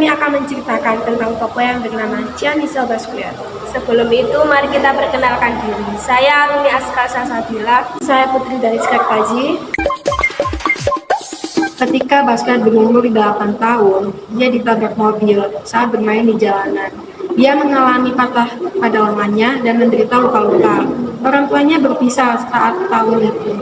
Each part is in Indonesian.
kami akan menceritakan tentang tokoh yang bernama Gianni Basquiat. Sebelum itu, mari kita perkenalkan diri. Saya Aruni Aska Sasabila. Saya Putri dari Skartaji. Ketika Basquiat berumur 8 tahun, dia ditabrak mobil saat bermain di jalanan. Dia mengalami patah pada lengannya dan menderita luka-luka. Orang tuanya berpisah saat tahun itu,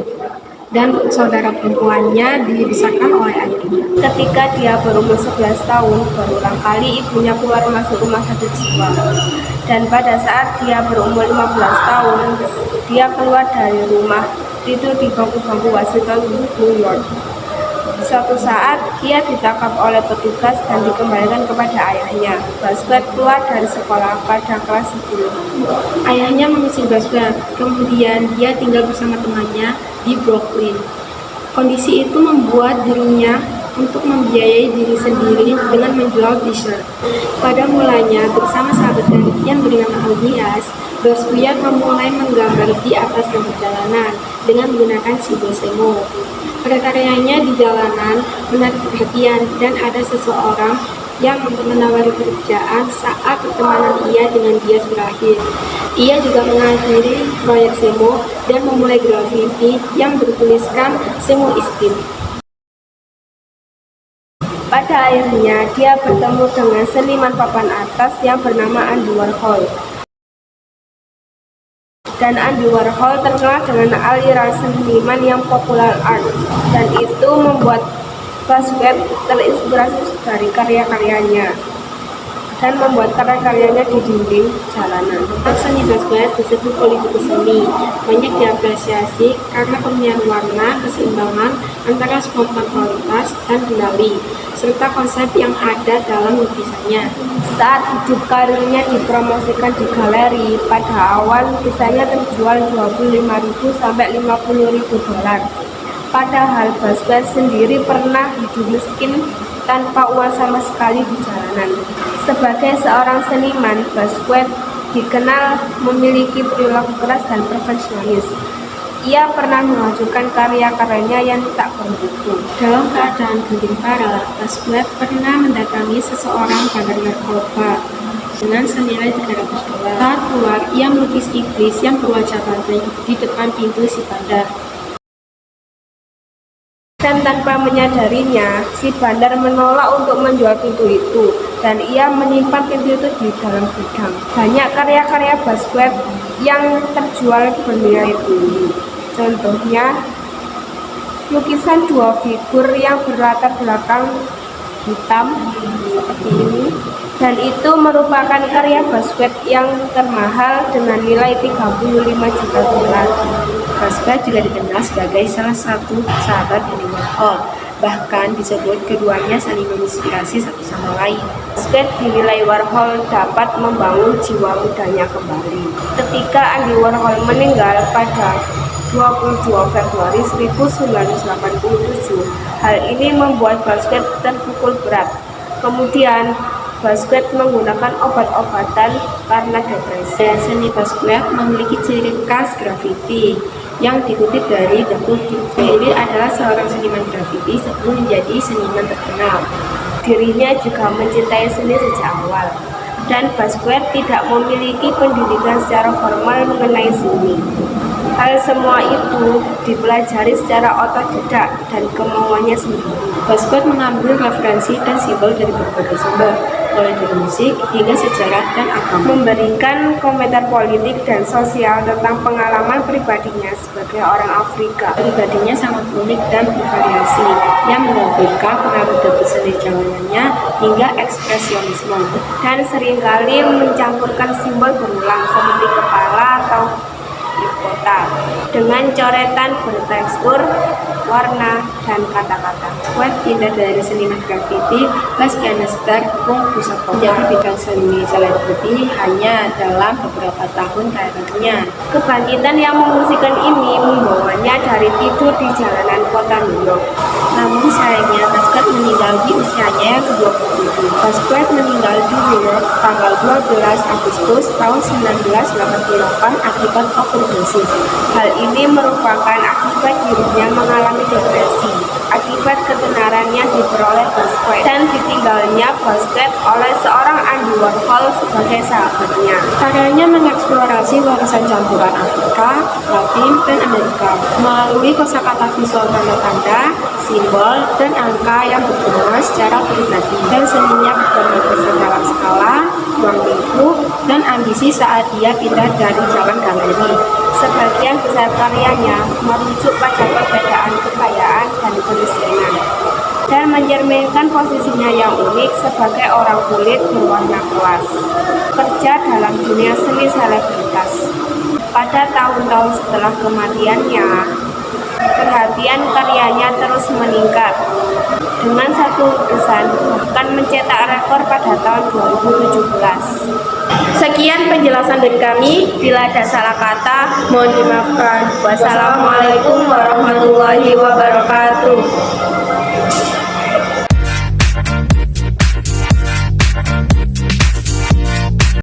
dan saudara perempuannya dibesarkan oleh ayahnya. Ketika dia berumur 11 tahun, berulang kali ibunya keluar masuk rumah sakit jiwa. Dan pada saat dia berumur 15 tahun, dia keluar dari rumah, tidur di bangku-bangku Washington, New York. Suatu saat, dia ditangkap oleh petugas dan dikembalikan kepada ayahnya. Basquiat keluar dari sekolah pada kelas 10. Ayahnya mengusir Basquiat, kemudian dia tinggal bersama temannya di Brooklyn. Kondisi itu membuat dirinya untuk membiayai diri sendiri dengan menjual t-shirt. Pada mulanya, bersama sahabatnya yang bernama Albias, Basquiat memulai menggambar di atas lampu jalanan dengan menggunakan simbol semo. Karya-karyanya di jalanan menarik perhatian dan ada seseorang yang menawari pekerjaan saat pertemanan ia dengan Dias berakhir. Ia juga mengakhiri proyek semo dan memulai grafiti yang bertuliskan "Semo is Dead". Pada akhirnya, dia bertemu dengan seniman papan atas yang bernama Andy Warhol. Dan Andy Warhol terkenal dengan aliran seniman yang popular art, dan itu membuat Basquiat terinspirasi dari karya-karyanya dan membuat karya-karyanya di dinding jalanan. Seni Basquiat disebut politikus seni, banyak diapresiasi karena pemilihan warna, keseimbangan antara spontanitas dan kendali, serta konsep yang ada dalam lukisannya. Saat hidup karirnya dipromosikan di galeri, pada awal lukisannya terjual 25.000 sampai 50.000 dolar. Padahal Basquiat sendiri pernah hidup miskin tanpa uang sama sekali di jalanan. Sebagai seorang seniman, Basquiat dikenal memiliki perilaku keras dan perfeksionis. Ia pernah menghancurkan karya-karyanya yang tak bermutu. Dalam keadaan genting parah, Basquiat pernah mendatangi seseorang bandar narkoba dengan senilai 300 dolar. Saat keluar, ia melukis iblis yang berwajah banteng di depan pintu si bandar. Dan tanpa menyadarinya, si bandar menolak untuk menjual pintu itu, dan ia menyimpan pintu itu di dalam gudang. Banyak karya-karya Basquiat yang terjual bernilai tinggi. Contohnya, lukisan dua figur yang berlatar belakang hitam seperti ini, dan itu merupakan karya Basquiat yang termahal dengan nilai 35 juta dolar. Basquiat juga dikenal sebagai salah satu sahabat Andy Warhol, bahkan disebut keduanya saling menginspirasi satu sama lain. Basquiat dinilai Warhol dapat membangun jiwa mudanya kembali. Ketika Andy Warhol meninggal pada 22 Februari 1987, hal ini membuat Basquiat terpukul berat. Kemudian Basquiat menggunakan obat-obatan karena depresi. Seni Basquiat memiliki ciri khas grafiti yang dikutip dari The Pulpit. Dia adalah seorang seniman grafiti sebelum menjadi seniman terkenal. Dirinya juga mencintai seni sejak awal, dan Basquiat tidak memiliki pendidikan secara formal mengenai seni. Hal semua itu dipelajari secara otodidak dan kemauannya sendiri. Basquiat mengambil referensi dan simbol dari berbagai sumber, mulai dari musik hingga sejarah dan agama. Memberikan komentar politik dan sosial tentang pengalaman pribadinya sebagai orang Afrika. Pribadinya sangat unik dan bervariasi, yang menggabungkan pengaruh dari seni jalanannya hingga ekspresionisme. Dan seringkali mencampurkan simbol berulang seperti kepala atau kota dengan coretan bertekstur, warna, dan kata-kata. Basquiat pindah dari seniman grafiti ke skenaster Punk Pusaka, menjadi bidang seni selebriti hanya dalam beberapa tahun karirnya. Kebangkitan yang memusingkan ini membawanya dari tidur di jalanan kota New York. Namun sayangnya Basquiat meninggal di usianya yang ke-27. Basquiat meninggal di New York tanggal 12 Agustus tahun 1988 akibat overdosis. Hal ini merupakan akibat dirinya mengalami depresi. akibat ketenarannya diperoleh Basquiat dan ditinggalnya Basquiat oleh seorang Andy Warhol sebagai sahabatnya. Karyanya mengeksplorasi warisan campuran Afrika, Latin, dan Amerika melalui kosakata visual tanda-tanda, simbol, dan angka yang berguna secara pribadi, dan seninya berkomunikasi dalam skala, ruang lingkup, dan ambisi saat dia pindah dari jalan galeri. Sebagian besar karyanya merujuk pada perbedaan kekayaan dan kemiskinan dan mencerminkan posisinya yang unik sebagai orang kulit berwarna kelas kerja dalam dunia seni selebritas. Pada tahun-tahun setelah kematiannya, perhatian karyanya terus meningkat dengan satu lukisan bahkan mencetak rekor pada tahun 2017. Sekian penjelasan dari kami. Bila ada salah kata, mohon dimaafkan. Wassalamualaikum warahmatullahi wabarakatuh.